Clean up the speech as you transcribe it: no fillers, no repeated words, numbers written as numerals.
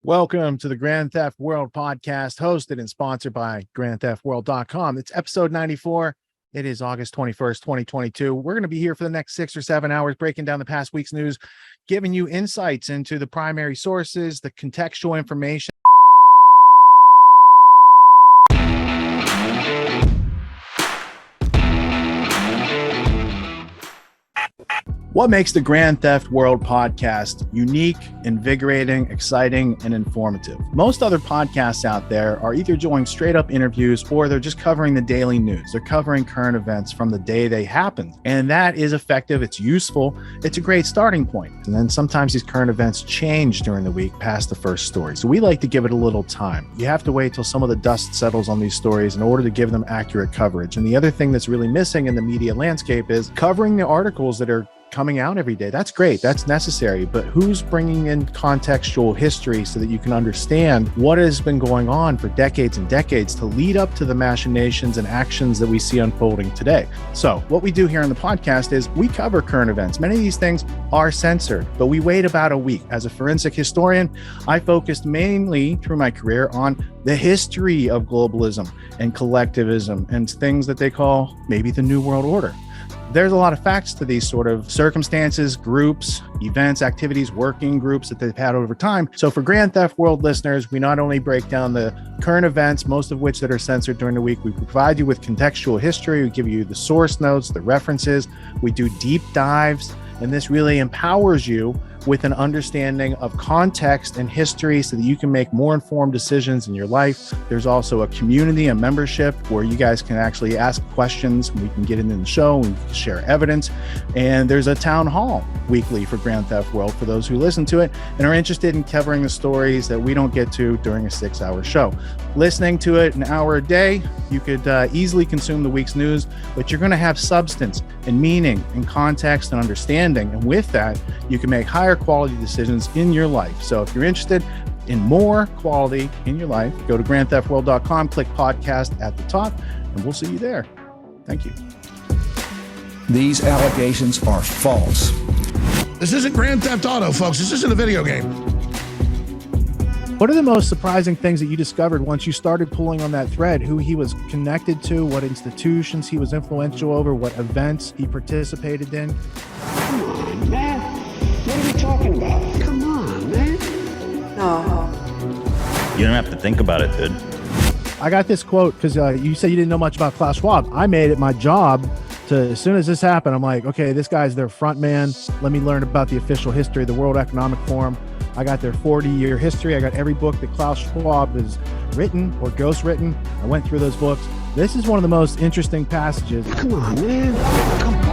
Welcome to the Grand Theft World podcast, hosted and sponsored by GrandTheftWorld.com. It's episode 94. It is August 21st, 2022. We're going to be here for the next 6 or 7 hours, breaking down the past week's news, giving you insights into the primary sources, the contextual information. What makes the Grand Theft World podcast unique, invigorating, exciting, and informative? Most other podcasts out there are either doing straight up interviews or they're just covering the daily news. They're covering current events from the day they happened. And that is effective. It's useful. It's a great starting point. And then sometimes these current events change during the week past the first story. So we like to give it a little time. You have to wait till some of the dust settles on these stories in order to give them accurate coverage. And the other thing that's really missing in the media landscape is covering the articles that are coming out every day. That's great. That's necessary. But who's bringing in contextual history so that you can understand what has been going on for decades and decades to lead up to the machinations and actions that we see unfolding today? So what we do here on the podcast is we cover current events. Many of these things are censored, but we wait about a week. As a forensic historian, I focused mainly through my career on the history of globalism and collectivism and things that they call maybe the New World Order. There's a lot of facts to these sort of circumstances, groups, events, activities, working groups that they've had over time. So for Grand Theft World listeners, we not only break down the current events, most of which that are censored during the week, we provide you with contextual history, we give you the source notes, the references, we do deep dives, and this really empowers you with an understanding of context and history so that you can make more informed decisions in your life. There's also a community, a membership where you guys can actually ask questions. We can get into the show, we can share evidence. And there's a town hall weekly for Grand Theft World for those who listen to it and are interested in covering the stories that we don't get to during a 6-hour show. Listening to it an hour a day, you could easily consume the week's news, but you're going to have substance and meaning and context and understanding. And with that, you can make higher quality decisions in your life. So if you're interested in more quality in your life, go to GrandTheftWorld.com, click podcast at the top, and we'll see you there. Thank you. These allegations are false. This isn't Grand Theft Auto, folks. This isn't a video game. What are the most surprising things that you discovered once you started pulling on that thread? Who he was connected to, what institutions he was influential over, what events he participated in? Come on, man. What are we talking about? Come on, man. No. You don't have to think about it, dude. I got this quote because you said you didn't know much about Klaus Schwab. I made it my job to, as soon as this happened, I'm like, okay, this guy's their front man. Let me learn about the official history of the World Economic Forum. I got their 40-year history. I got every book that Klaus Schwab has written or ghostwritten. I went through those books. This is one of the most interesting passages. Come on, man. Come on.